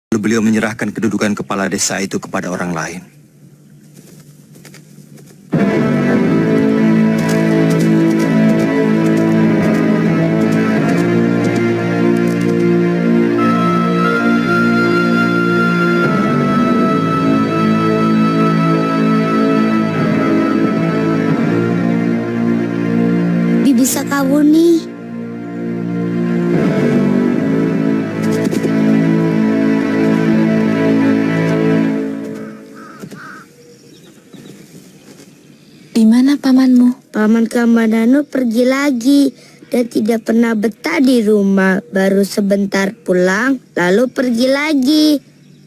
Lalu beliau menyerahkan kedudukan kepala desa itu kepada orang lain. Bibi Sakawuni. Di mana pamanmu? Paman Kamandanu pergi lagi dan tidak pernah betah di rumah. Baru sebentar pulang, lalu pergi lagi.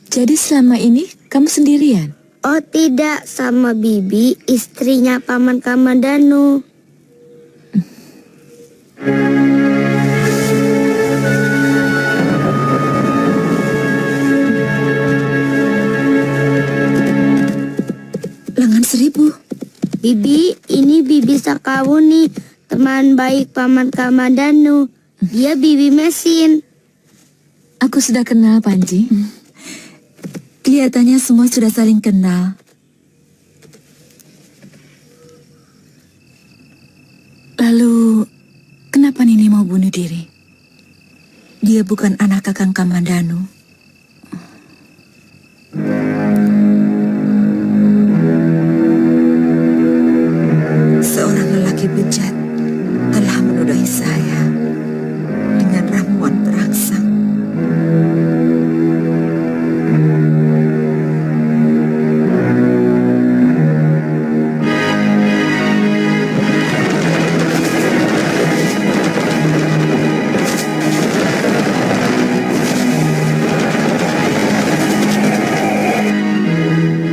Jadi selama ini kamu sendirian? Oh tidak, sama Bibi, istrinya Paman Kamandanu. Lengan seribu. Bibi, ini Bibi Sakawuni, teman baik Paman Kamandanu. Dia Bibi Mesin. Aku sudah kenal, Panji. Kelihatannya semua sudah saling kenal. Lalu, kenapa Nini mau bunuh diri? Dia bukan anak Kakang Kamandanu. Seorang lelaki bejat telah menodai saya dengan ramuan perangsang.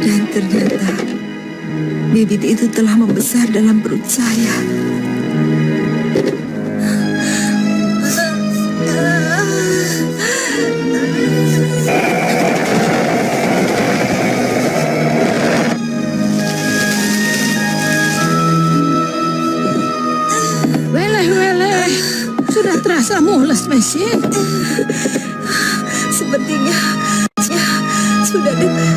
Dan ternyata bibit itu telah membesar dalam perut saya. Weleh, sudah terasa mules, Mesin. Sepertinya sudah dekat.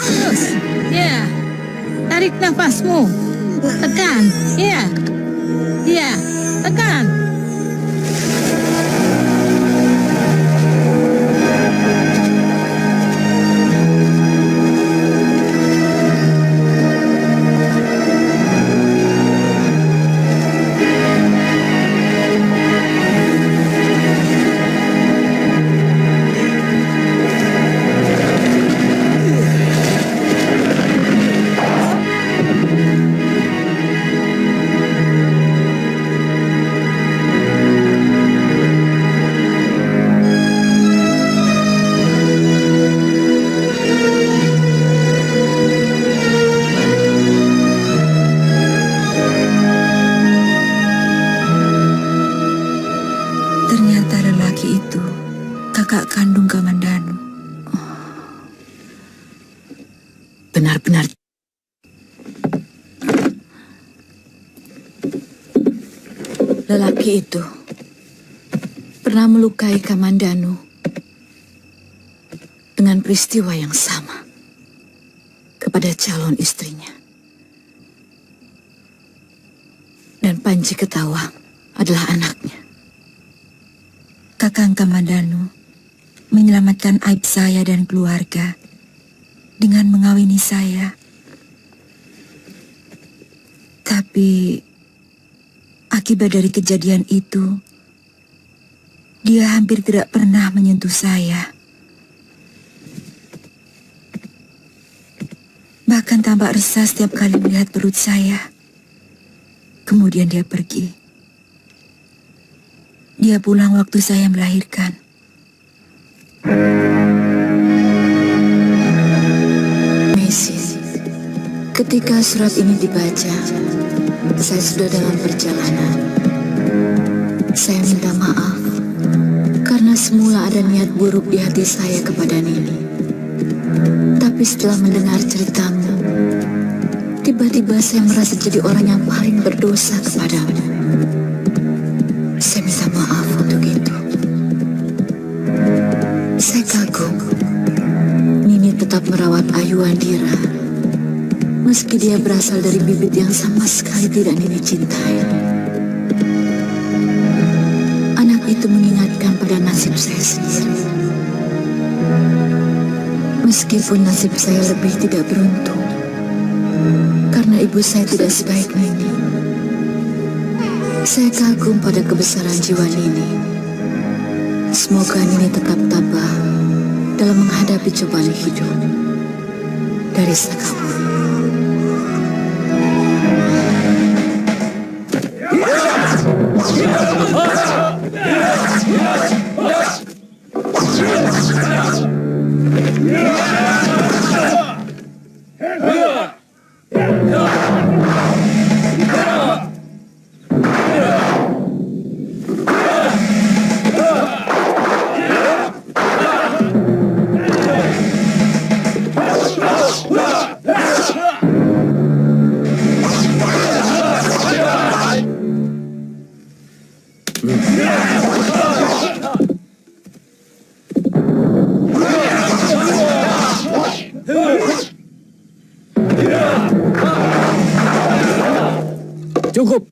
Terus, ya, tarik nafasmu. Tekan, ya, ya, tekan. Ternyata lelaki itu kakak kandung Kamandanu. Benar-benar. Lelaki itu pernah melukai Kamandanu dengan peristiwa yang sama kepada calon istrinya. Dan Panji Ketawang adalah anaknya. Kakang Kamandanu menyelamatkan aib saya dan keluarga dengan mengawini saya. Tapi akibat dari kejadian itu, dia hampir tidak pernah menyentuh saya. Bahkan tampak resah setiap kali melihat perut saya. Kemudian dia pergi. Dia pulang waktu saya melahirkan. Mrs. Ketika surat ini dibaca, saya sudah dalam perjalanan. Saya minta maaf karena semula ada niat buruk di hati saya kepada Nini. Tapi setelah mendengar ceritamu, tiba-tiba saya merasa jadi orang yang paling berdosa kepadamu. Saya minta maaf untuk itu. Saya kagum. Nini tetap merawat Ayu Andira, meski dia berasal dari bibit yang sama sekali tidak Nini cintai. Anak itu mengingatkan pada nasib saya sendiri. Meskipun nasib saya lebih tidak beruntung, karena ibu saya tidak sebaik Nini. Saya kagum pada kebesaran jiwa Nini. Semoga Nini tetap tabah dalam menghadapi cobaan hidup. Dari Sakawuni. Cukup.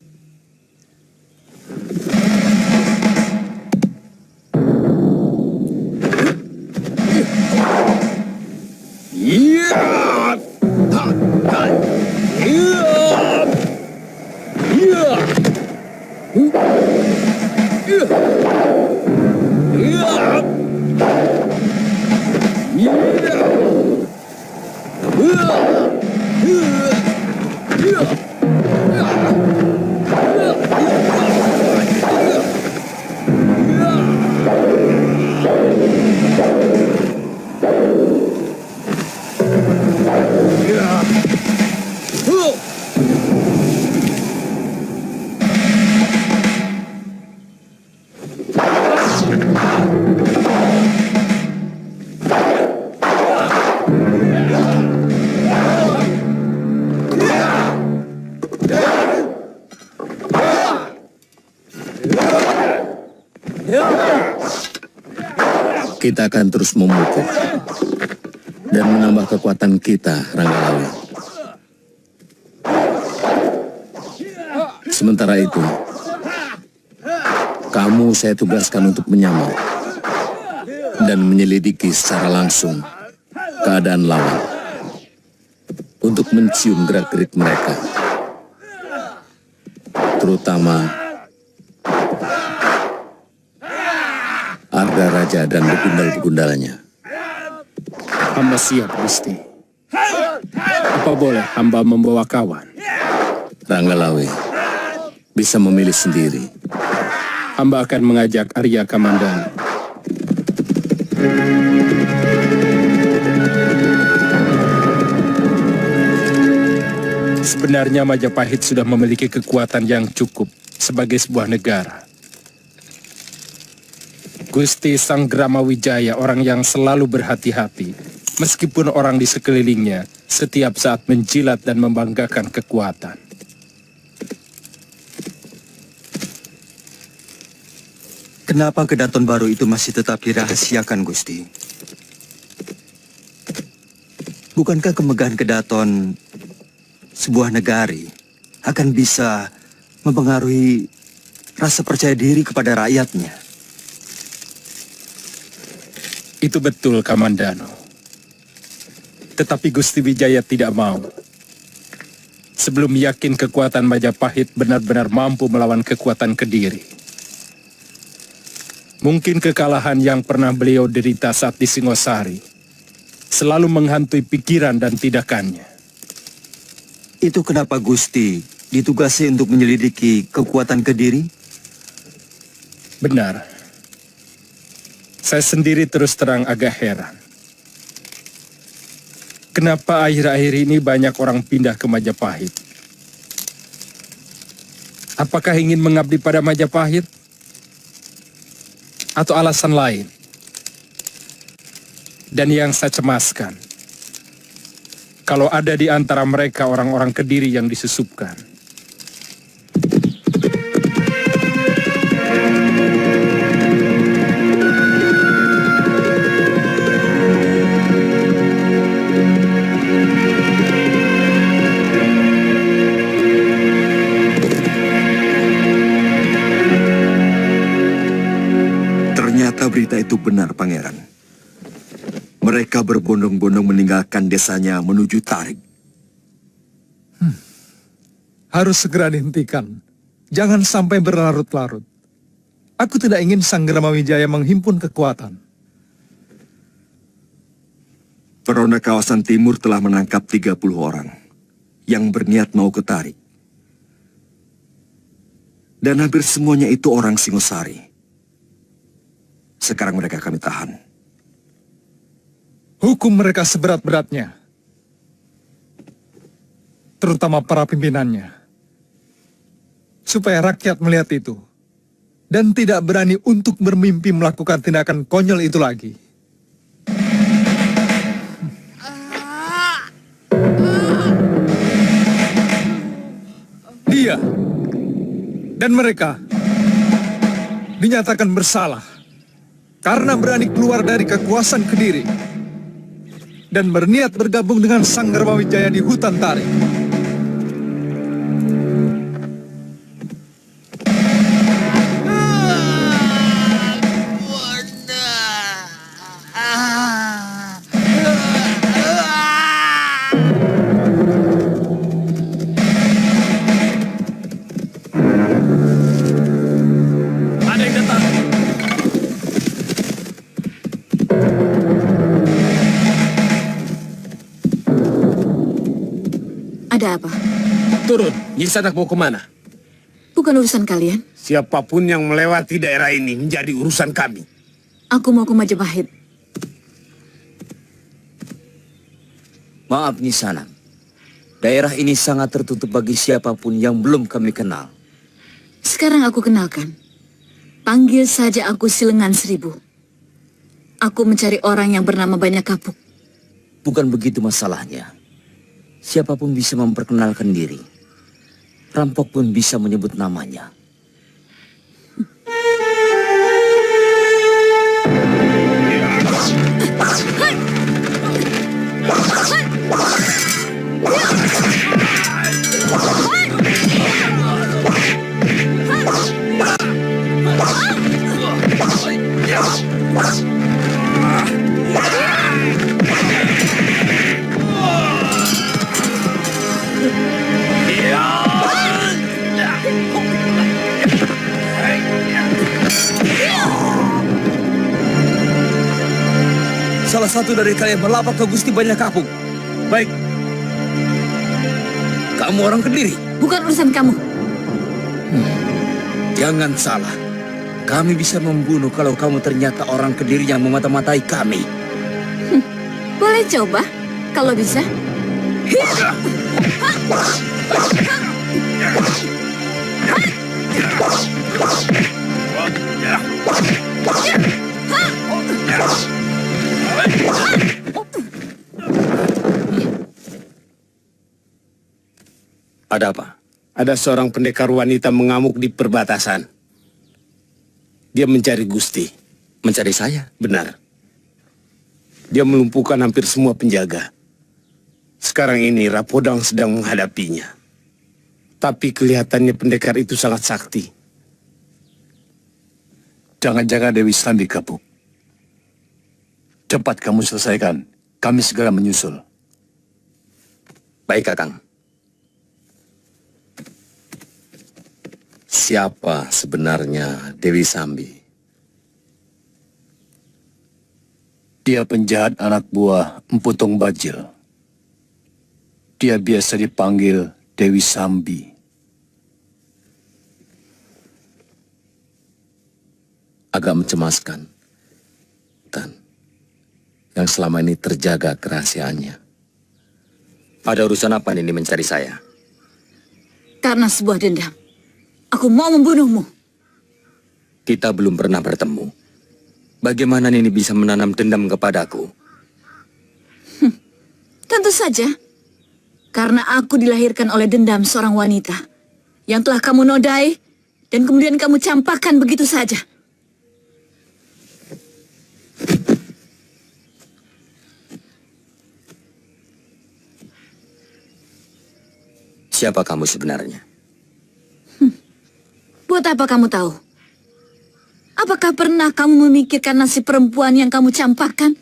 Kita akan terus memukul dan menambah kekuatan kita, Ranggalawe. Sementara itu, kamu saya tugaskan untuk menyamar dan menyelidiki secara langsung keadaan lawan untuk mencium gerak-gerik mereka, terutama Arda Raja dan begundal-begundalnya. Hamba siap, Gusti. Apa boleh hamba membawa kawan? Ranggalawe bisa memilih sendiri. Hamba akan mengajak Arya Kamandanu. Sebenarnya Majapahit sudah memiliki kekuatan yang cukup sebagai sebuah negara. Gusti Sanggrama Wijaya orang yang selalu berhati-hati, meskipun orang di sekelilingnya setiap saat menjilat dan membanggakan kekuatan. Kenapa kedaton baru itu masih tetap dirahasiakan, Gusti? Bukankah kemegahan kedaton sebuah negari akan bisa mempengaruhi rasa percaya diri kepada rakyatnya? Itu betul, Kamandanu. Tetapi Gusti Wijaya tidak mau. Sebelum yakin kekuatan Majapahit benar-benar mampu melawan kekuatan Kediri. Mungkin kekalahan yang pernah beliau derita saat di Singosari selalu menghantui pikiran dan tindakannya. Itu kenapa Gusti ditugasi untuk menyelidiki kekuatan Kediri? Benar. Saya sendiri terus terang agak heran. Kenapa akhir-akhir ini banyak orang pindah ke Majapahit? Apakah ingin mengabdi pada Majapahit? Atau alasan lain? Dan yang saya cemaskan, kalau ada di antara mereka orang-orang Kediri yang disusupkan. Ternyata berita itu benar, Pangeran. Mereka berbondong-bondong meninggalkan desanya menuju Tarik. Harus segera dihentikan. Jangan sampai berlarut-larut. Aku tidak ingin Sang Gramawijaya menghimpun kekuatan. Peronda kawasan timur telah menangkap 30 orang yang berniat mau ke Tarik. Dan hampir semuanya itu orang Singosari. Sekarang mereka kami tahan. Hukum mereka seberat-beratnya. Terutama para pimpinannya. Supaya rakyat melihat itu. Dan tidak berani untuk bermimpi melakukan tindakan konyol itu lagi. Dia dan mereka dinyatakan bersalah karena berani keluar dari kekuasaan Kediri dan berniat bergabung dengan Sang Gramawijaya di hutan Tarik. Ada yang datang. Ada apa? Turun, Nyisanak mau kemana? Bukan urusan kalian. Siapapun yang melewati daerah ini menjadi urusan kami. Aku mau ke Majapahit. Maaf Nyisanak, daerah ini sangat tertutup bagi siapapun yang belum kami kenal. Sekarang aku kenalkan. Panggil saja aku Silengan Seribu. Aku mencari orang yang bernama Banyak Kapuk. Bukan begitu masalahnya. Siapapun bisa memperkenalkan diri. Rampok pun bisa menyebut namanya. Salah satu dari kalian melapak ke Gusti Banyak Kapuk. Baik. Kamu orang Kediri? Bukan urusan kamu. Jangan salah. Kami bisa membunuh kalau kamu ternyata orang Kediri yang memata-matai kami. Boleh coba, kalau bisa. Ada apa? Ada seorang pendekar wanita mengamuk di perbatasan. Dia mencari Gusti. Mencari saya? Benar. Dia melumpuhkan hampir semua penjaga. Sekarang ini Rapodang sedang menghadapinya. Tapi kelihatannya pendekar itu sangat sakti. Jangan-jangan Dewi Sambi Kapuk. Cepat kamu selesaikan. Kami segera menyusul. Baik, Kakang. Siapa sebenarnya Dewi Sambi? Dia penjahat anak buah Empu Tong Bajil. Dia biasa dipanggil Dewi Sambi. Agak mencemaskan. Tan, yang selama ini terjaga kerahasiaannya. Ada urusan apa Nini mencari saya? Karena sebuah dendam. Aku mau membunuhmu. Kita belum pernah bertemu. Bagaimana Nini bisa menanam dendam kepadaku? Tentu saja. Karena aku dilahirkan oleh dendam seorang wanita yang telah kamu nodai dan kemudian kamu campakkan begitu saja. Siapa kamu sebenarnya? Buat apa kamu tahu? Apakah pernah kamu memikirkan nasib perempuan yang kamu campakkan?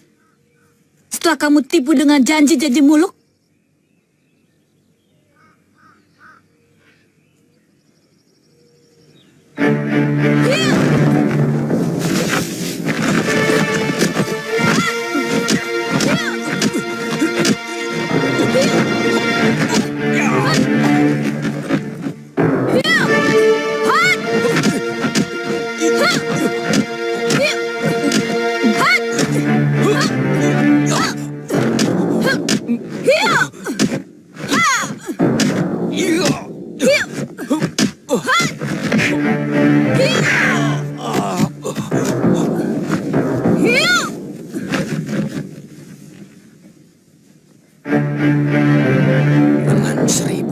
Setelah kamu tipu dengan janji-janji muluk? Dengan 1000.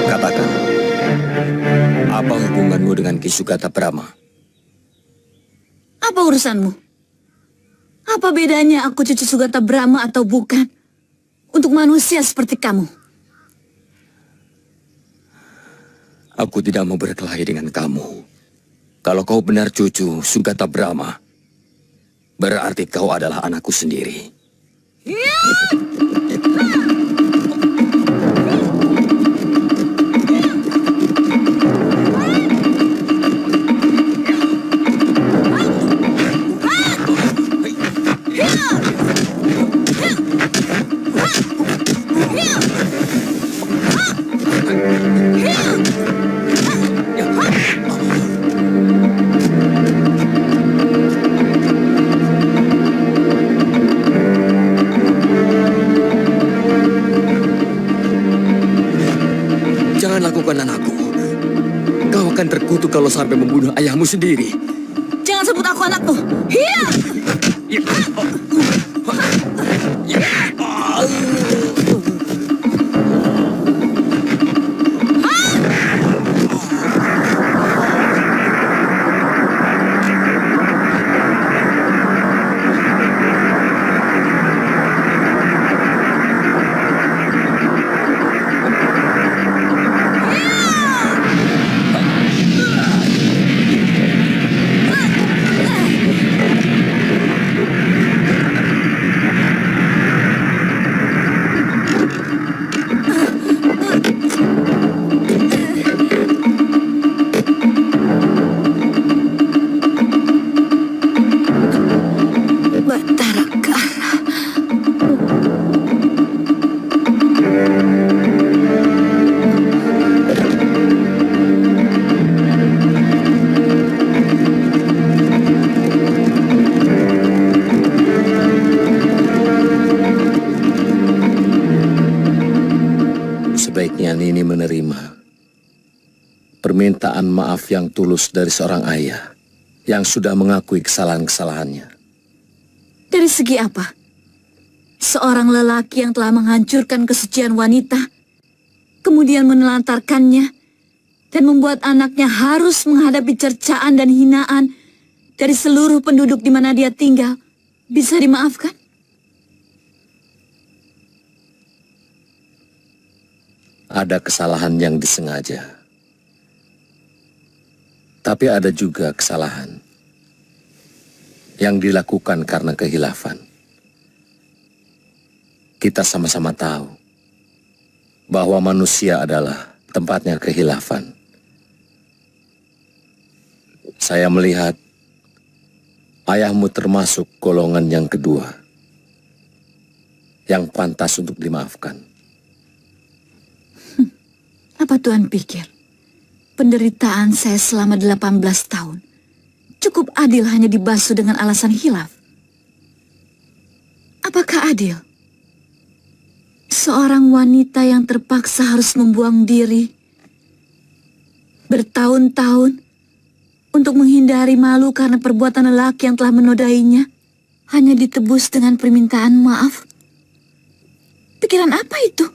Katakan, apa hubunganmu dengan Ki Sugata Brahma? Apa urusanmu? Apa bedanya aku cucu Sugata Brahma atau bukan? Untuk manusia seperti kamu. Aku tidak mau berkelahi dengan kamu. Kalau kau benar cucu Sugata Brahma, berarti kau adalah anakku sendiri. Jangan lakukan anakku. Kau akan terkutuk kalau sampai membunuh ayahmu sendiri. Jangan sebut aku anakmu. Hiya! Sebaiknya Nini menerima permintaan maaf yang tulus dari seorang ayah yang sudah mengakui kesalahan-kesalahannya. Dari segi apa? Seorang lelaki yang telah menghancurkan kesucian wanita, kemudian menelantarkannya, dan membuat anaknya harus menghadapi cercaan dan hinaan dari seluruh penduduk di mana dia tinggal, bisa dimaafkan? Ada kesalahan yang disengaja. Tapi ada juga kesalahan yang dilakukan karena kehilafan. Kita sama-sama tahu bahwa manusia adalah tempatnya kehilafan. Saya melihat ayahmu termasuk golongan yang kedua yang pantas untuk dimaafkan. Apa Tuhan pikir? Penderitaan saya selama 18 tahun cukup adil hanya dibasuh dengan alasan hilaf? Apakah adil? Seorang wanita yang terpaksa harus membuang diri bertahun-tahun untuk menghindari malu karena perbuatan lelaki yang telah menodainya hanya ditebus dengan permintaan maaf. Pikiran apa itu?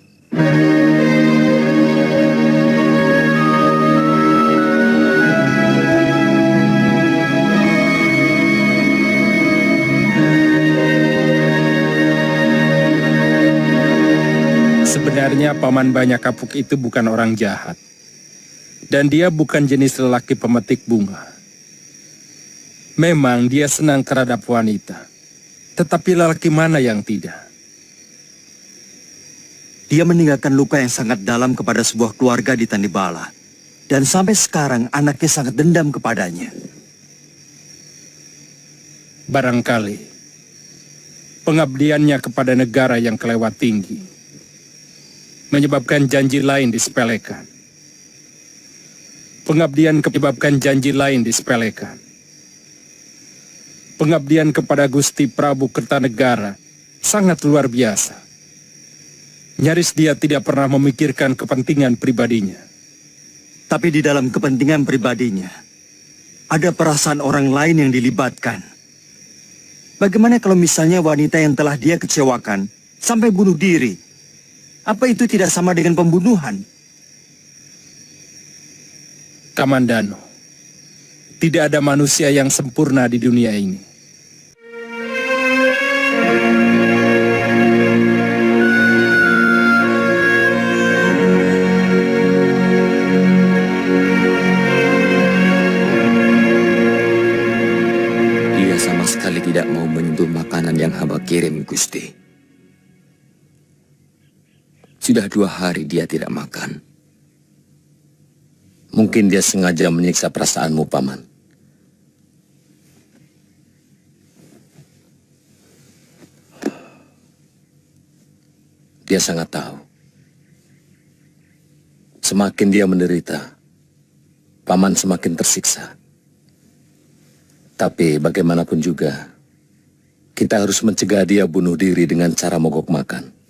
Sebenarnya Paman Banyak Kapuk itu bukan orang jahat. Dan dia bukan jenis lelaki pemetik bunga. Memang dia senang terhadap wanita. Tetapi lelaki mana yang tidak? Dia meninggalkan luka yang sangat dalam kepada sebuah keluarga di Tandibala. Dan sampai sekarang anaknya sangat dendam kepadanya. Barangkali pengabdiannya kepada negara yang kelewat tinggi menyebabkan janji lain disepelekan. Pengabdian menyebabkan janji lain disepelekan. Pengabdian kepada Gusti Prabu Kertanegara sangat luar biasa. Nyaris dia tidak pernah memikirkan kepentingan pribadinya. Tapi di dalam kepentingan pribadinya, ada perasaan orang lain yang dilibatkan. Bagaimana kalau misalnya wanita yang telah dia kecewakan sampai bunuh diri? Apa itu tidak sama dengan pembunuhan? Kamandano, tidak ada manusia yang sempurna di dunia ini. Dia sama sekali tidak mau menyentuh makanan yang hamba kirim, Gusti. Sudah 2 hari dia tidak makan. Mungkin dia sengaja menyiksa perasaanmu, Paman. Dia sangat tahu. Semakin dia menderita, Paman semakin tersiksa. Tapi bagaimanapun juga, kita harus mencegah dia bunuh diri dengan cara mogok makan.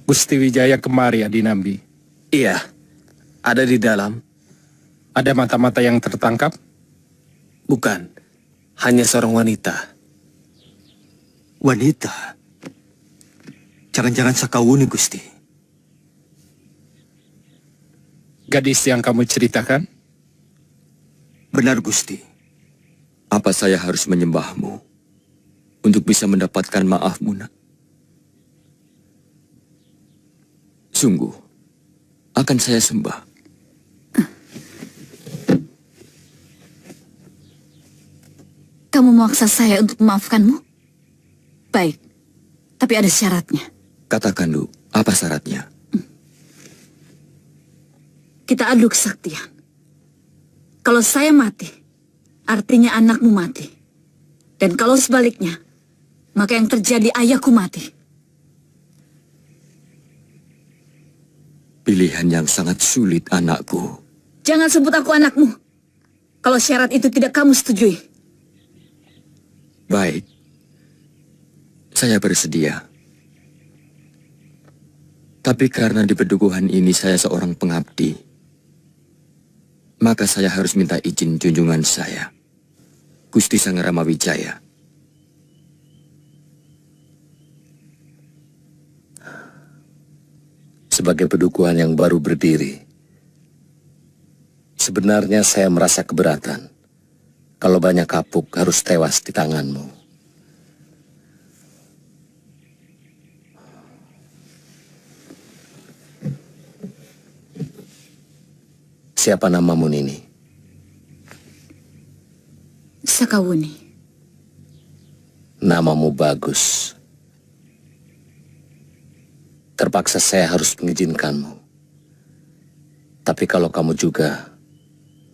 Gusti Wijaya kemari, Adinambi. Iya, ada di dalam. Ada mata-mata yang tertangkap? Bukan, hanya seorang wanita. Wanita? Jangan-jangan Sakawuni, Gusti. Gadis yang kamu ceritakan? Benar, Gusti. Apa saya harus menyembahmu untuk bisa mendapatkan maafmu, Nak? Sungguh, akan saya sembah. Kamu memaksa saya untuk memaafkanmu? Baik, tapi ada syaratnya. Katakan, Lu, apa syaratnya? Kita adu kesaktian. Kalau saya mati, artinya anakmu mati. Dan kalau sebaliknya, maka yang terjadi ayahku mati. Pilihan yang sangat sulit, anakku. Jangan sebut aku anakmu. Kalau syarat itu tidak kamu setujui. Baik. Saya bersedia. Tapi karena di pedukuhan ini saya seorang pengabdi, maka saya harus minta izin junjungan saya, Gusti Sang Rama Wijaya. Sebagai pedukuhan yang baru berdiri, sebenarnya saya merasa keberatan kalau Banyak Kapuk harus tewas di tanganmu. Siapa namamu, Nini? Sakawuni. Namamu bagus. Terpaksa saya harus mengizinkanmu. Tapi kalau kamu juga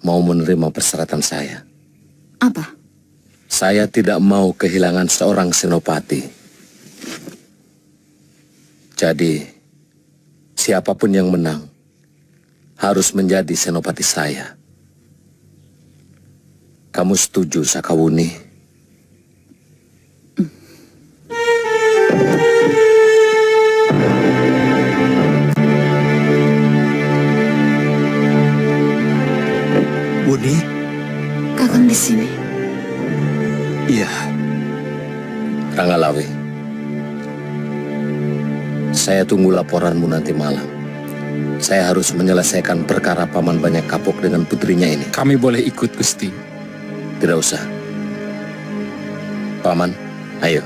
mau menerima persyaratan saya. Apa? Saya tidak mau kehilangan seorang senopati. Jadi, siapapun yang menang harus menjadi senopati saya. Kamu setuju, Sakawuni? Wuni? Kakang di sini. Iya. Ranggalawi, saya tunggu laporanmu nanti malam. Saya harus menyelesaikan perkara Paman Banyak Kapok dengan putrinya ini. Kami boleh ikut, Gusti. Tidak usah. Paman, ayo.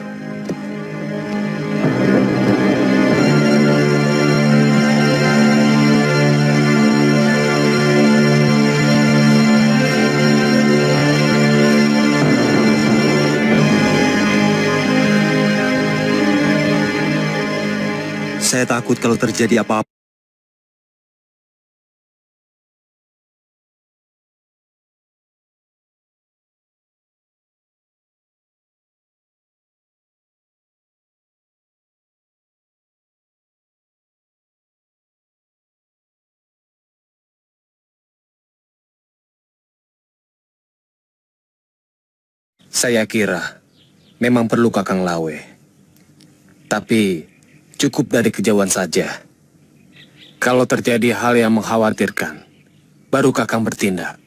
Saya takut kalau terjadi apa-apa. Saya kira memang perlu Kakang Lawe. Tapi cukup dari kejauhan saja. Kalau terjadi hal yang mengkhawatirkan, baru Kakang bertindak.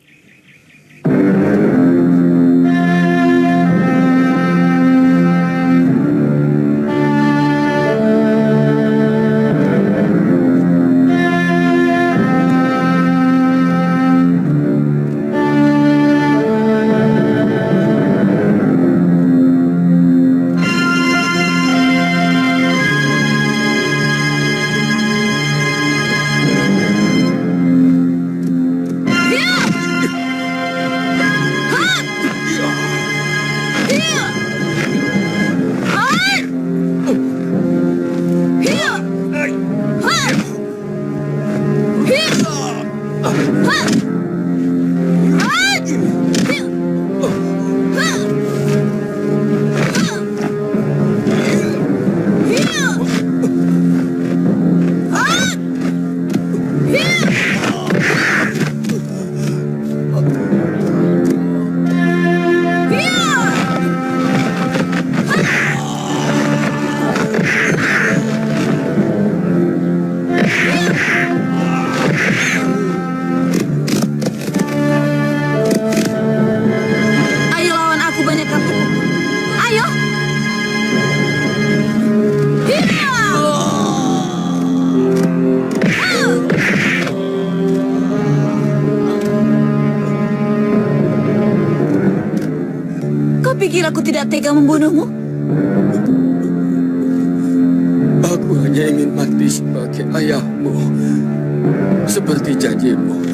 Pikir aku tidak tega membunuhmu? Aku hanya ingin mati sebagai ayahmu, seperti janjimu.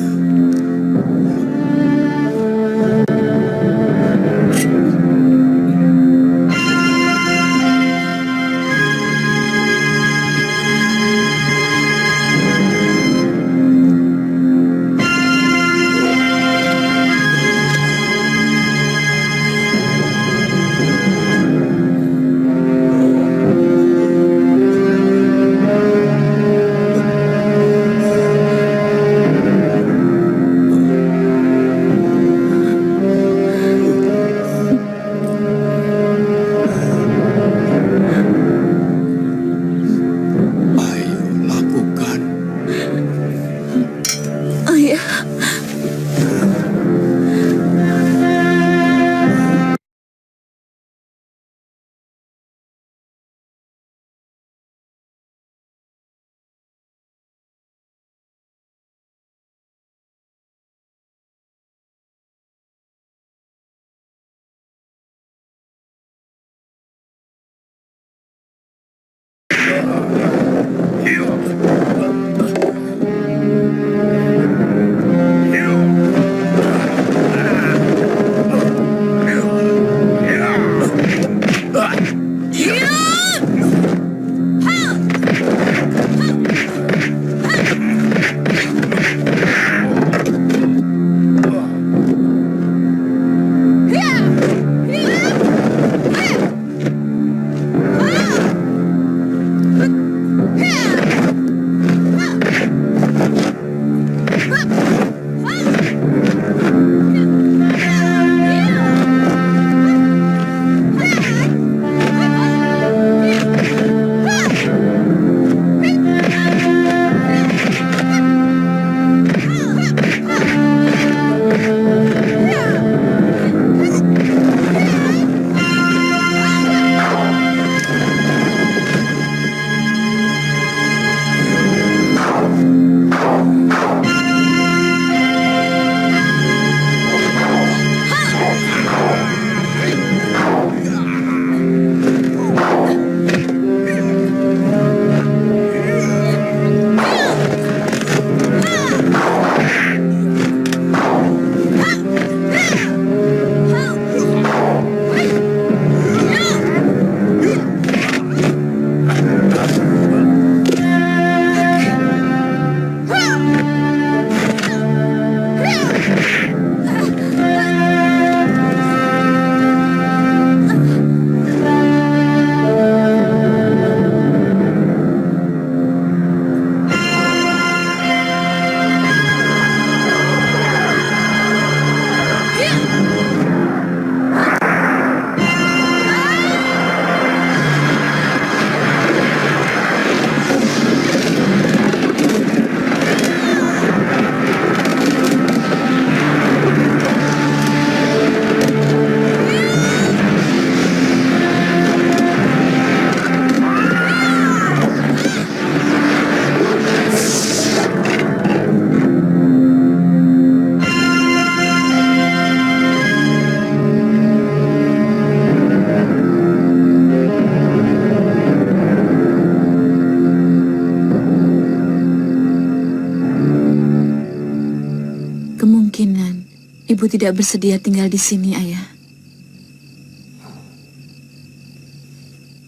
kemungkinan ibu tidak bersedia tinggal di sini, Ayah.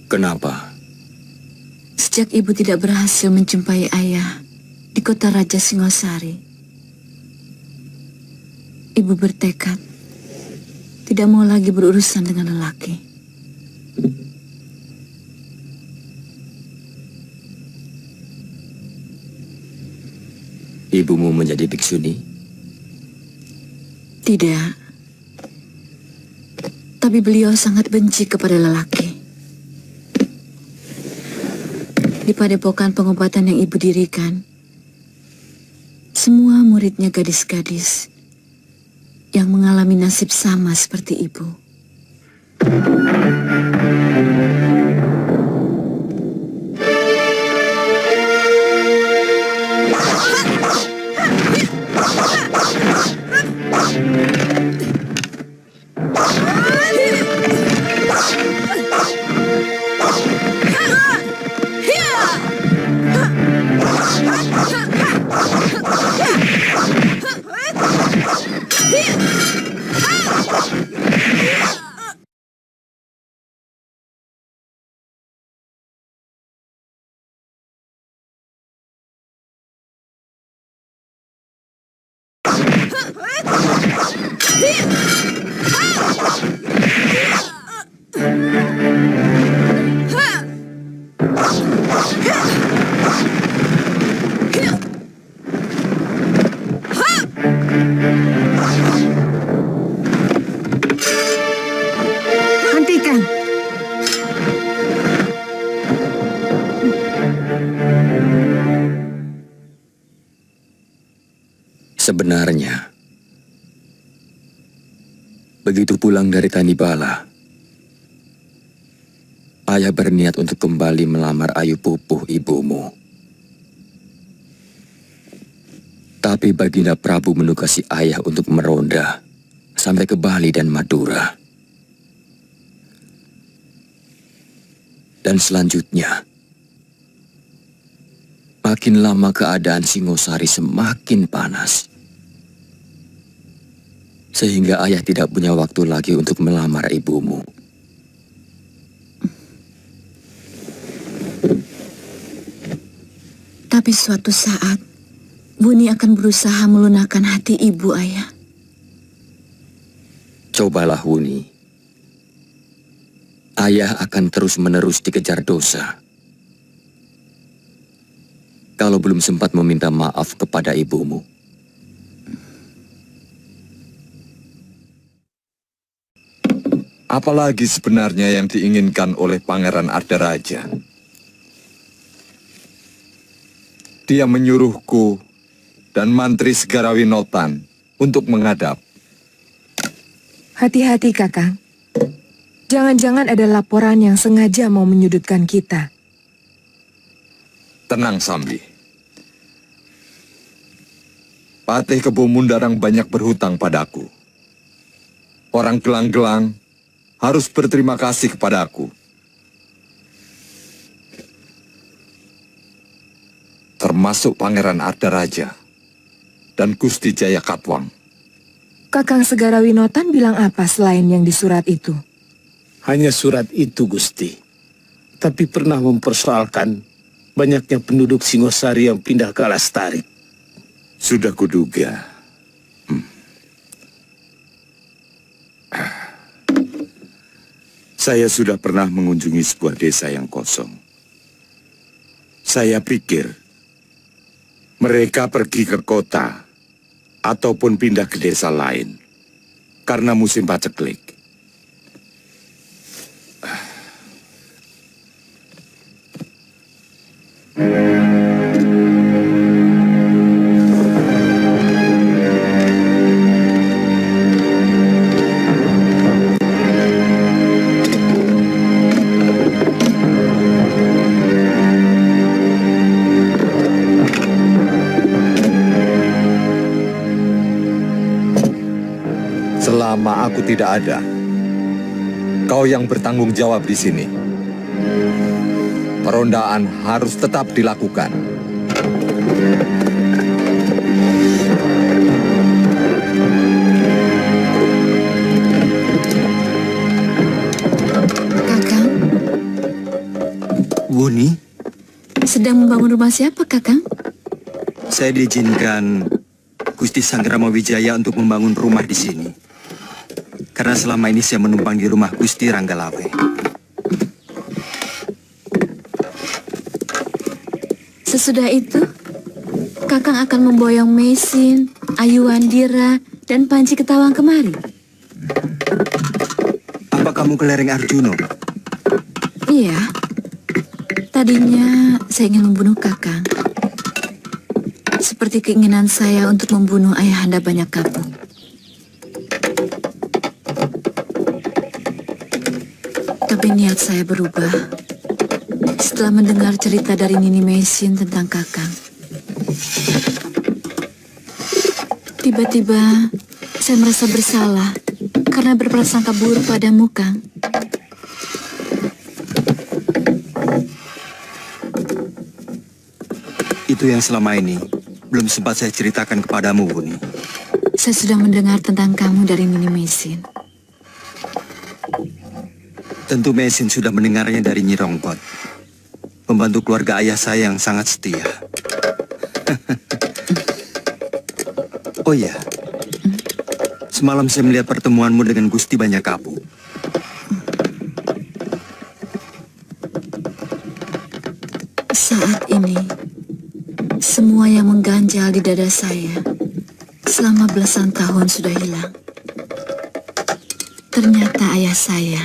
Kenapa? Sejak ibu tidak berhasil menjumpai ayah di kota Raja Singosari, ibu bertekad tidak mau lagi berurusan dengan lelaki. Ibumu menjadi biksuni? Tidak. Tapi beliau sangat benci kepada lelaki. Di padepokan pengobatan yang ibu dirikan, semua muridnya gadis-gadis yang mengalami nasib sama seperti ibu. Hentikan. Sebenarnya, begitu pulang dari Tanibala, ayah berniat untuk kembali melamar Ayu Pupuh ibumu. Tapi Baginda Prabu menugasi ayah untuk meronda sampai ke Bali dan Madura. Dan selanjutnya, makin lama keadaan Singosari semakin panas. Sehingga ayah tidak punya waktu lagi untuk melamar ibumu. Tapi suatu saat, Buni akan berusaha melunakkan hati ibu, Ayah. Cobalah, Wuni. Ayah akan terus-menerus dikejar dosa. Kalau belum sempat meminta maaf kepada ibumu. Apalagi sebenarnya yang diinginkan oleh Pangeran Ardaraja? Dia menyuruhku dan Mantri Segarawinotan untuk menghadap. Hati-hati, Kakang. Jangan-jangan ada laporan yang sengaja mau menyudutkan kita. Tenang, Sambi. Patih Kebo Mundarang banyak berhutang padaku. Orang gelang-gelang harus berterima kasih kepadaku. Termasuk Pangeran Ardaraja dan Gusti Jaya Katwang. Kakang Segarawinotan bilang apa selain yang di surat itu? Hanya surat itu, Gusti. Tapi pernah mempersoalkan banyaknya penduduk Singosari yang pindah ke Alastari. Sudah kuduga. Saya sudah pernah mengunjungi sebuah desa yang kosong. Saya pikir mereka pergi ke kota ataupun pindah ke desa lain karena musim paceklik. Selama aku tidak ada, kau yang bertanggung jawab di sini. Perondaan harus tetap dilakukan. sedang membangun rumah siapa, Kakang? Saya diizinkan Gusti Sanggrama Wijaya untuk membangun rumah di sini. Karena selama ini saya menumpang di rumah Gusti Ranggalawe. Sesudah itu, Kakang akan memboyong Mesin, Ayu Wandira, dan Panji Ketawang kemari. Apa kamu ke lereng Arjuno? Iya. Tadinya saya ingin membunuh Kakang. Seperti keinginan saya untuk membunuh Ayahanda Banyak Kapuk. Tapi niat saya berubah setelah mendengar cerita dari Nini Mesin tentang Kakang. Tiba-tiba saya merasa bersalah karena berprasangka buruk padamu, Kang. Itu yang selama ini belum sempat saya ceritakan kepadamu, Buni. Saya sudah mendengar tentang kamu dari Nini Mesin. Tentu Mesin sudah mendengarnya dari Nyi Rongkot, pembantu keluarga ayah saya yang sangat setia. Oh iya, semalam saya melihat pertemuanmu dengan Gusti Banyak Kapuk. Saat ini, semua yang mengganjal di dada saya selama belasan tahun sudah hilang. Ternyata ayah saya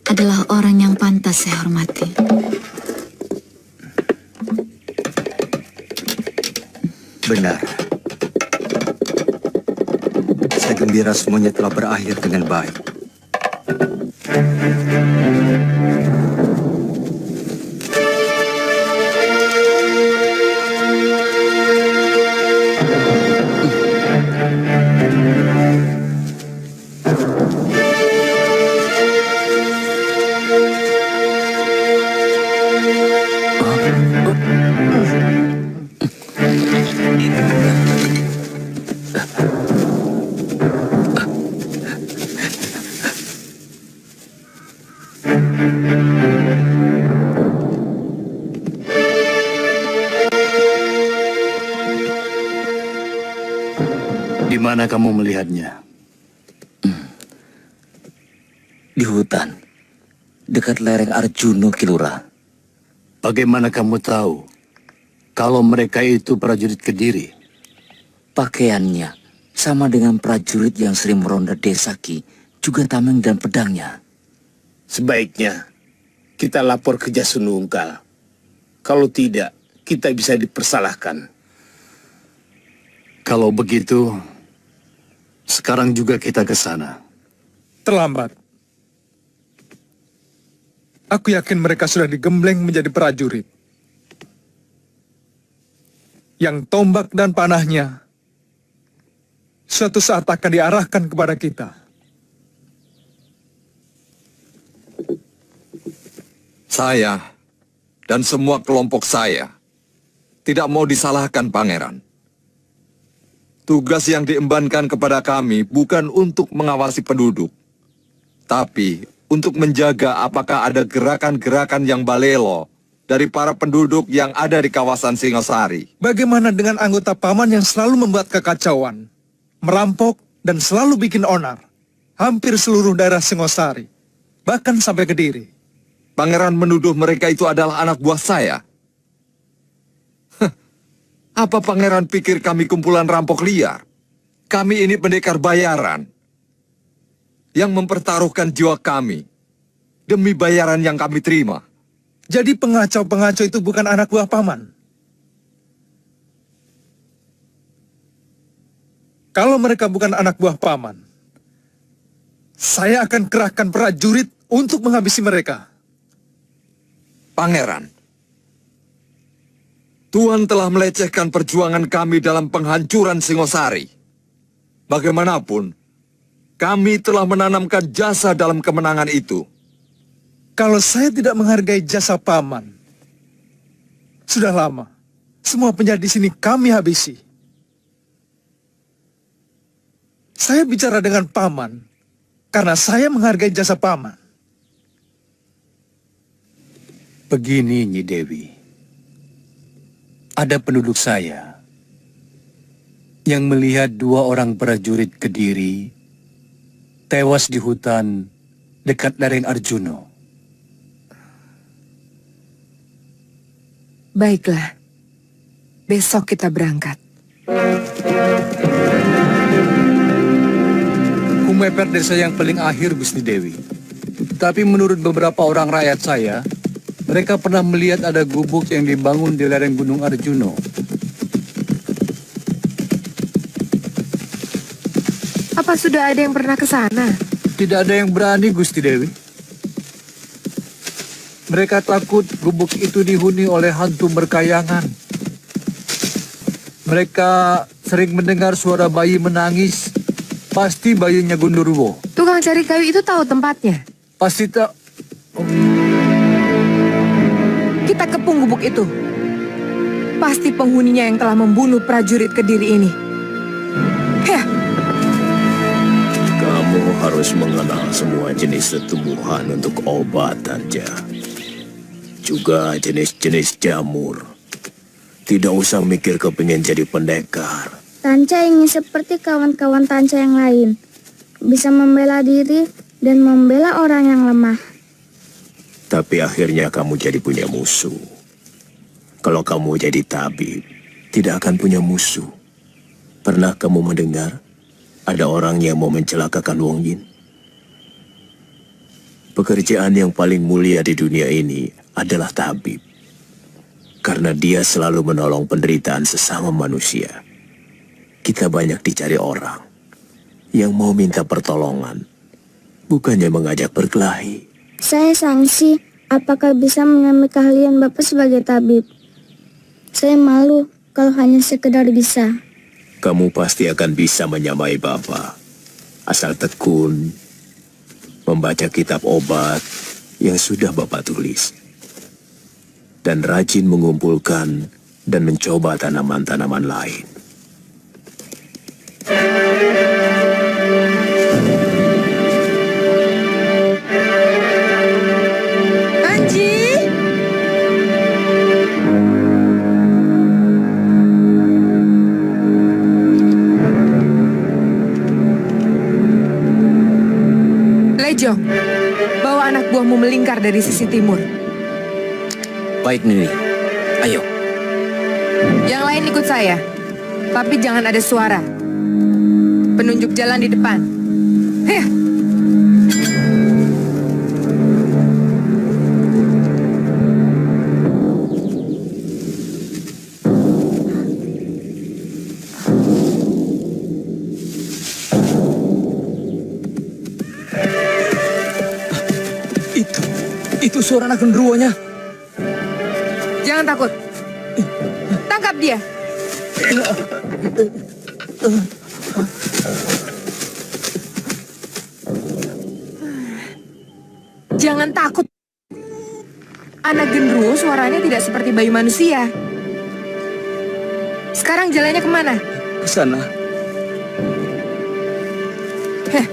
adalah orang yang pantas saya hormati. Benar. Saya gembira semuanya telah berakhir dengan baik. Di mana kamu melihatnya? Di hutan, dekat lereng Arjuno, Kilura. Bagaimana kamu tahu kalau mereka itu prajurit Kediri? Pakaiannya sama dengan prajurit yang sering meronda desa Ki, juga tameng dan pedangnya. Sebaiknya kita lapor ke Jasunungkal. Kalau tidak, kita bisa dipersalahkan. Kalau begitu, sekarang juga kita ke sana. Terlambat. Aku yakin mereka sudah digembleng menjadi prajurit. Yang tombak dan panahnya suatu saat akan diarahkan kepada kita. Saya dan semua kelompok saya tidak mau disalahkan, Pangeran. Tugas yang diembankan kepada kami bukan untuk mengawasi penduduk, tapi untuk menjaga apakah ada gerakan-gerakan yang balelo dari para penduduk yang ada di kawasan Singosari. Bagaimana dengan anggota paman yang selalu membuat kekacauan, merampok, dan selalu bikin onar? Hampir seluruh daerah Singosari, bahkan sampai Kediri. Pangeran menuduh mereka itu adalah anak buah saya. Apa pangeran pikir kami kumpulan rampok liar? Kami ini pendekar bayaran yang mempertaruhkan jiwa kami demi bayaran yang kami terima. Jadi pengacau-pengacau itu bukan anak buah paman? Kalau mereka bukan anak buah paman, saya akan kerahkan prajurit untuk menghabisi mereka. Pangeran, Tuhan telah melecehkan perjuangan kami dalam penghancuran Singosari. Bagaimanapun, kami telah menanamkan jasa dalam kemenangan itu. Kalau saya tidak menghargai jasa paman, sudah lama, semua penjahat di sini kami habisi. Saya bicara dengan paman, karena saya menghargai jasa paman. Begini, Nyi Dewi. Ada penduduk saya yang melihat 2 orang prajurit Kediri tewas di hutan dekat lereng Arjuno. Baiklah, besok kita berangkat. Kumeper desa yang paling akhir, Gusti Dewi. Tapi menurut beberapa orang rakyat saya, mereka pernah melihat ada gubuk yang dibangun di lereng Gunung Arjuno. Apa sudah ada yang pernah ke sana? Tidak ada yang berani, Gusti Dewi. Mereka takut gubuk itu dihuni oleh hantu berkayangan. Mereka sering mendengar suara bayi menangis. Pasti bayinya Gundurwo. Tukang cari kayu itu tahu tempatnya? Pasti tak. Kita kepung gubuk itu. Pasti penghuninya yang telah membunuh prajurit Kediri ini. Heh. Kamu harus mengenal semua jenis tumbuhan untuk obat, Tanja. Juga jenis-jenis jamur. Tidak usah mikir kepingin jadi pendekar. Tanca ingin seperti kawan-kawan Tanca yang lain. Bisa membela diri dan membela orang yang lemah. Tapi akhirnya kamu jadi punya musuh. Kalau kamu jadi tabib, tidak akan punya musuh. Pernah kamu mendengar ada orang yang mau mencelakakan Wong Yin? Pekerjaan yang paling mulia di dunia ini adalah tabib. Karena dia selalu menolong penderitaan sesama manusia. Kita banyak dicari orang yang mau minta pertolongan, bukannya mengajak berkelahi. Saya sangsi, apakah bisa mengambil keahlian Bapak sebagai tabib? Saya malu kalau hanya sekedar bisa. Kamu pasti akan bisa menyamai Bapak, asal tekun, membaca kitab obat yang sudah Bapak tulis, dan rajin mengumpulkan dan mencoba tanaman-tanaman lain. Lejo, bawa anak buahmu melingkar dari sisi timur. Baik, Nini. Ayo. Yang lain ikut saya, tapi jangan ada suara. Penunjuk jalan di depan. Heh. Itu suara anak genderuwonya. Jangan takut. Tangkap dia. Jangan takut. Anak genderuwo suaranya tidak seperti bayi manusia. Sekarang jalannya kemana? Ke sana. Heh.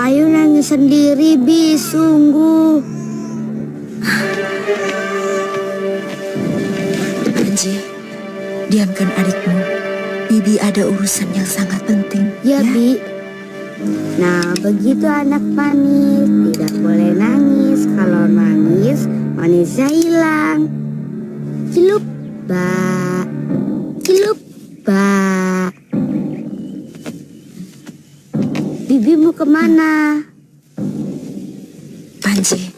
Ayu nangis sendiri, Bi, sungguh. Panji, diamkan adikmu. Bibi ada urusan yang sangat penting. Ya, Bi. Nah, begitu anak manis. Tidak boleh nangis. Kalau nangis, manisnya hilang. Cilup, Ba. Cilup, Ba. Bibi mau kemana? Panji,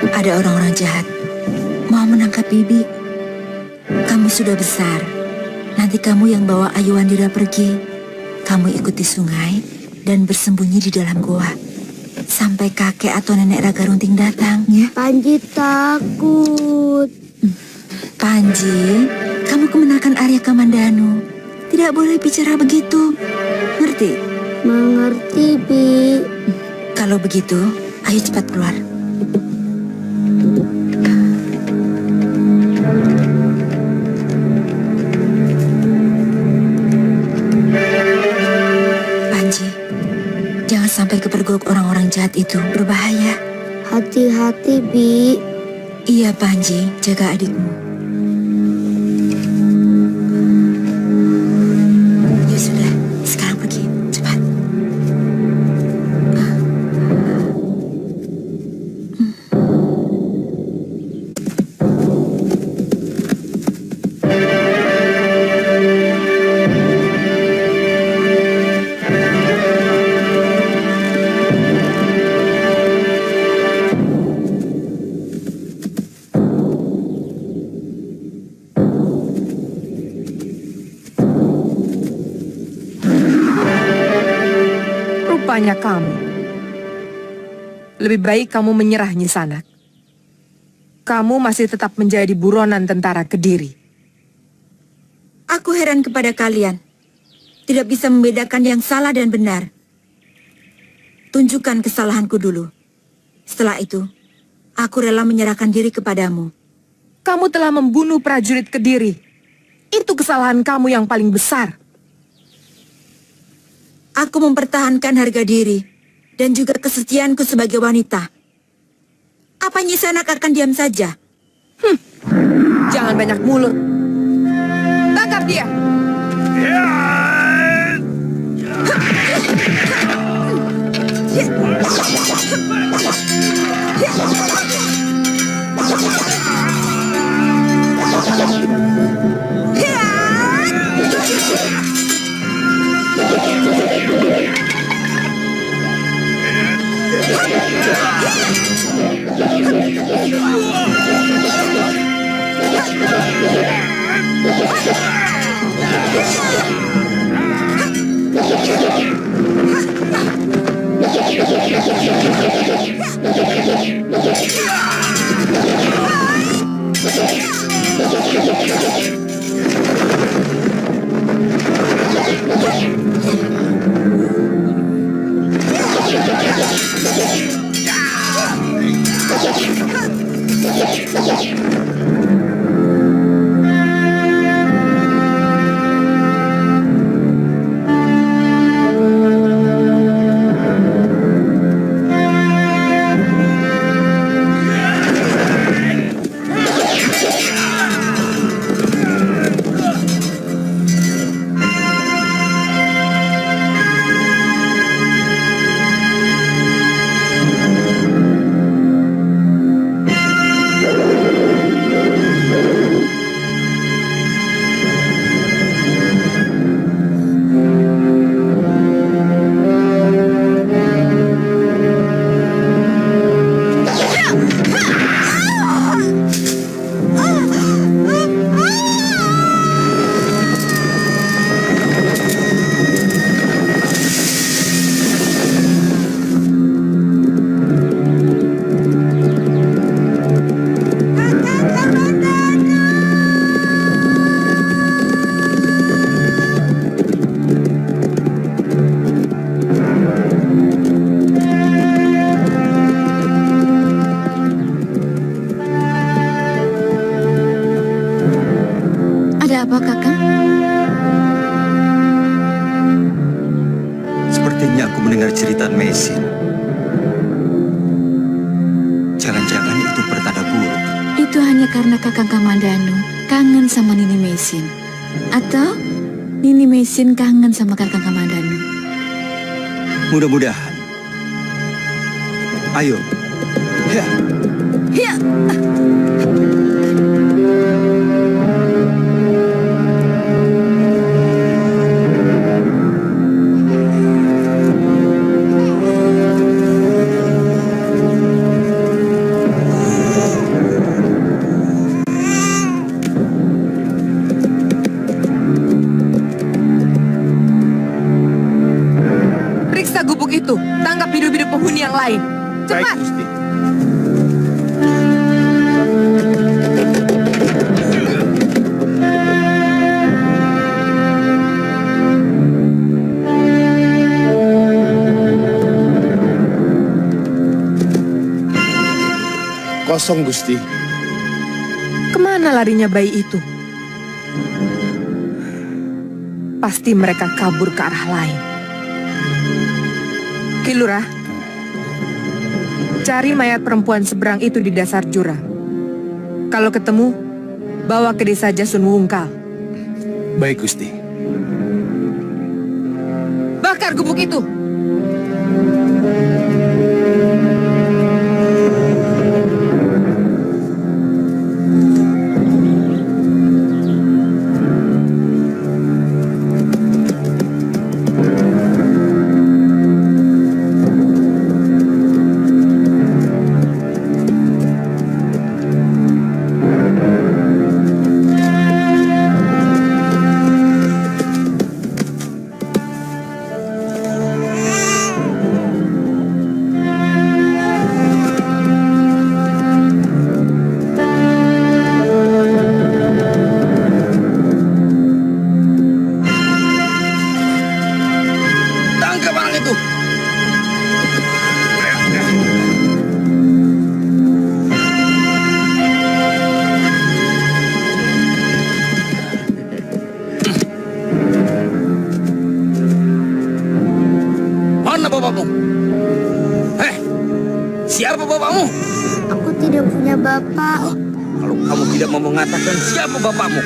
ada orang-orang jahat mau menangkap Bibi. Kamu sudah besar. Nanti kamu yang bawa Ayu Wandira pergi. Kamu ikuti sungai dan bersembunyi di dalam goa sampai kakek atau nenek Raga Runting datang, ya? Panji takut. Panji, kamu kemenakan Arya Kamandanu. Tidak boleh bicara begitu. Ngerti? Mengerti, Bi. Kalau begitu, ayo cepat keluar. Panji, jangan sampai kepergok orang-orang jahat itu, berbahaya. Hati-hati, Bi. Iya, Panji, jaga adikmu. Ya sudah, sekarang pergi, cepat. Rupanya kamu. Lebih baik kamu menyerah, Nyisanak. Kamu masih tetap menjadi buronan tentara Kediri. Aku heran kepada kalian. Tidak bisa membedakan yang salah dan benar. Tunjukkan kesalahanku dulu. Setelah itu, aku rela menyerahkan diri kepadamu. Kamu telah membunuh prajurit Kediri. Itu kesalahan kamu yang paling besar. Aku mempertahankan harga diri dan juga kesetiaanku sebagai wanita. Apa Nyisanak akan diam saja? Jangan banyak mulut. Tangkap dia. Ada apa, Kakang? Sepertinya aku mendengar cerita Mesin. Jangan-jangan itu pertanda buruk. Itu hanya karena Kakang Kamandanu kangen sama Nini Mesin. Atau Nini Mesin kangen sama Kakang Kamandanu. Mudah-mudahan. Ayo. Ya. Ya. Periksa gubuk itu. Tangkap hidup-hidup penghuni yang lain. Cepat. Baik, Gusti. Kosong, Gusti. Kemana larinya bayi itu? Pasti mereka kabur ke arah lain. Ki Lurah, cari mayat perempuan seberang itu di dasar jurang. Kalau ketemu, bawa ke desa Jasun Wungkal. Baik, Gusti. Bakar gubuk itu. Siapa bapakmu? Aku tidak punya bapak. Kalau kamu tidak mau mengatakan siapa bapakmu.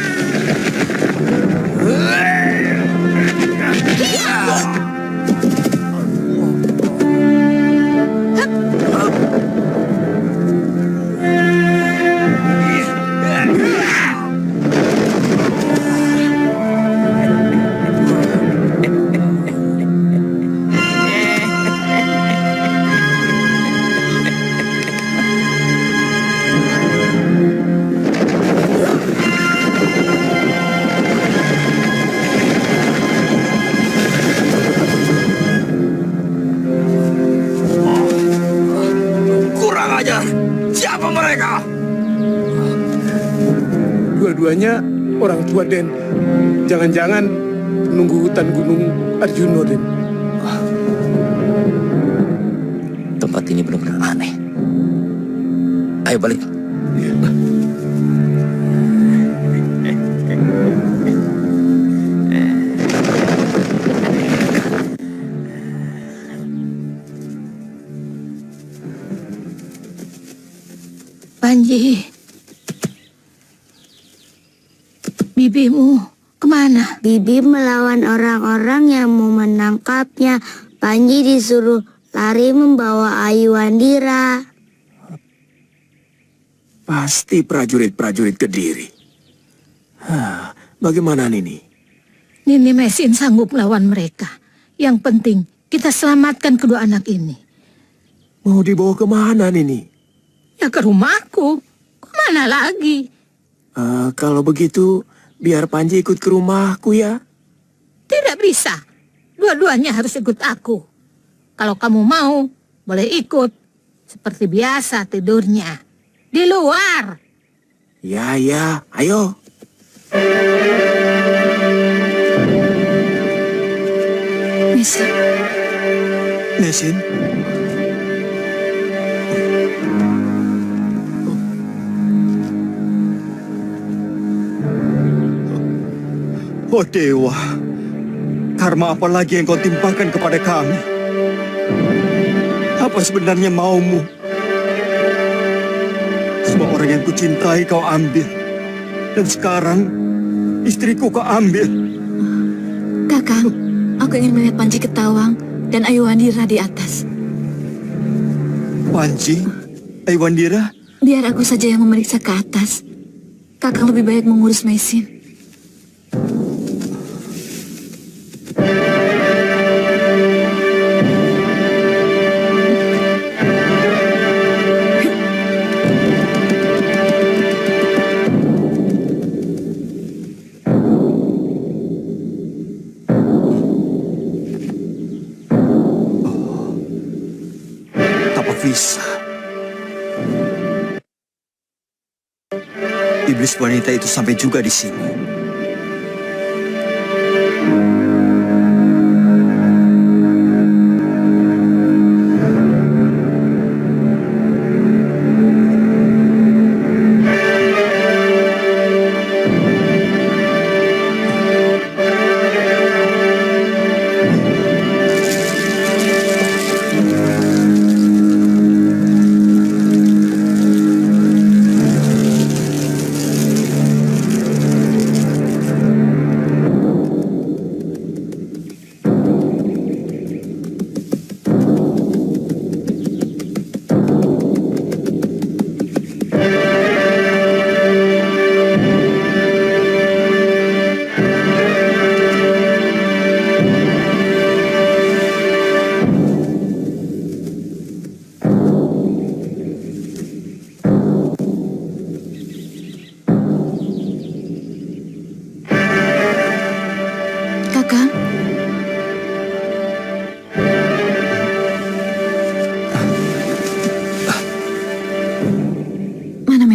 Siapa mereka? Dua-duanya orang tua Den. Jangan-jangan menunggu hutan gunung Arjuno Den. Tempat ini benar-benar aneh. Ayo balik. Panji, bibimu kemana? Bibi melawan orang-orang yang mau menangkapnya. Panji disuruh lari membawa Ayu Wandira. Pasti prajurit-prajurit Kediri. Bagaimana Nini? Nini Mesin sanggup melawan mereka. Yang penting kita selamatkan kedua anak ini. Mau dibawa kemana Nini? Ya ke rumahku. Kemana lagi? Kalau begitu, biar Panji ikut ke rumahku ya. Tidak bisa. Dua-duanya harus ikut aku. Kalau kamu mau, boleh ikut. Seperti biasa tidurnya. Di luar. Ya, ayo. Mesin. Oh Dewa, karma apa lagi yang kau timpakan kepada kami? Apa sebenarnya maumu? Semua orang yang kucintai kau ambil. Dan sekarang, istriku kau ambil. Kakang, aku ingin melihat Panji Ketawang dan Ayu Wandira di atas. Panji? Ayu Wandira? Biar aku saja yang memeriksa ke atas. Kakang lebih baik mengurus Mesin. Bisa. Iblis wanita itu sampai juga di sini.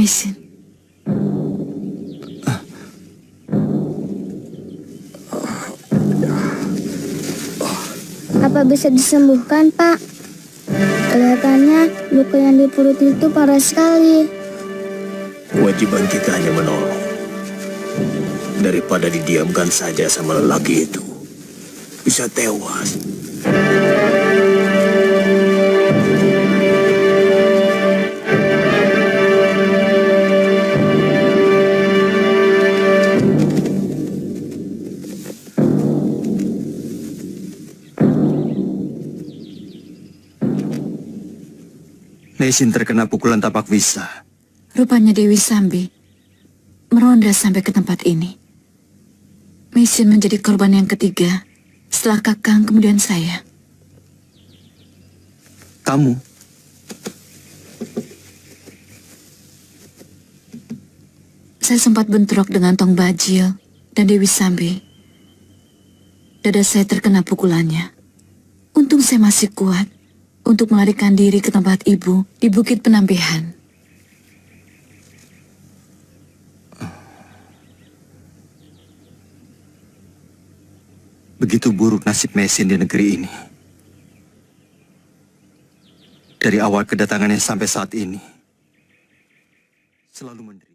Mesin. Apa bisa disembuhkan, Pak? Kelihatannya luka yang di perut itu parah sekali. Kewajiban kita hanya menolong. Daripada didiamkan saja sama lelaki itu. Bisa tewas. Mesin terkena pukulan tapak wisa. Rupanya Dewi Sambi meronda sampai ke tempat ini. Mesin menjadi korban yang ketiga, setelah Kakang kemudian saya. Kamu? Saya sempat bentrok dengan Tong Bajil dan Dewi Sambi. Dada saya terkena pukulannya. Untung saya masih kuat untuk melarikan diri ke tempat ibu di Bukit Penampihan. Begitu buruk nasib Mesin di negeri ini. Dari awal kedatangannya sampai saat ini, selalu menderita.